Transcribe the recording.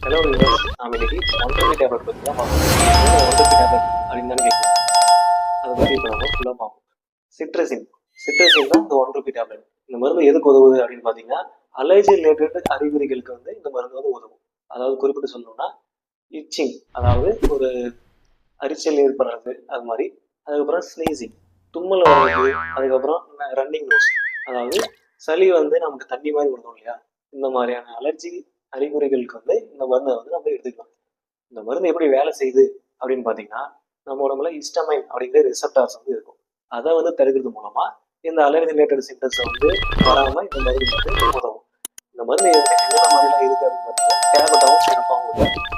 Hello viewers, நாம் இன்னைக்கு ஒன்றுபி tablet பற்றி தான் பார்ப்போம். ஒன்றுபி டேப்லெட் அப்படின்னு தானே கேட்குறோம். அதை பற்றி இப்போ நம்ம ஃபுல்லாக பார்ப்போம். சிட்ரசின் சிட்ரசின் தான் இந்த ஒன்றுபி டேப்லெட். இந்த மருந்து எதுக்கு உதவுது அப்படின்னு பார்த்தீங்கன்னா, அலர்ஜி ரிலேட்டட் அறிகுறிகளுக்கு வந்து இந்த மருந்து வந்து உதவும். அதாவது குறிப்பிட்டு சொல்லணும்னா இச்சிங், அதாவது ஒரு அரிச்சல் ஏற்படுறது, அது மாதிரி. அதுக்கப்புறம் ஸ்னீசிங், தும்மல் வர்றது. அதுக்கப்புறம் ரன்னிங் நோஸ், அதாவது சளி வந்து நமக்கு தண்ணி மாதிரி விடுறோம் இல்லையா, இந்த மாதிரியான அலர்ஜி அறிகுறிகளுக்கு வந்து இந்த மருந்தை வந்து நம்ம எடுத்துக்கலாம். இந்த மருந்து எப்படி வேலை செய்யுது அப்படின்னு பார்த்தீங்கன்னா, நம்ம உடம்புல ஹிஸ்டமைன் அப்படிங்கிற ரிசப்டார்ஸ் வந்து இருக்கும். அதை வந்து தடுக்கிறது மூலமா இந்த அலர்ஜி ரிலேட்டட் சிம்டம்ஸ் வந்து வராம இந்த மருந்து வந்து உதவும். இந்த மருந்து என்னென்ன மாதிரிலாம் இருக்கு அப்படின்னு பார்த்தீங்கன்னா, டேப்லெட்டாகவும் சிறப்பாகவும் இருக்கு.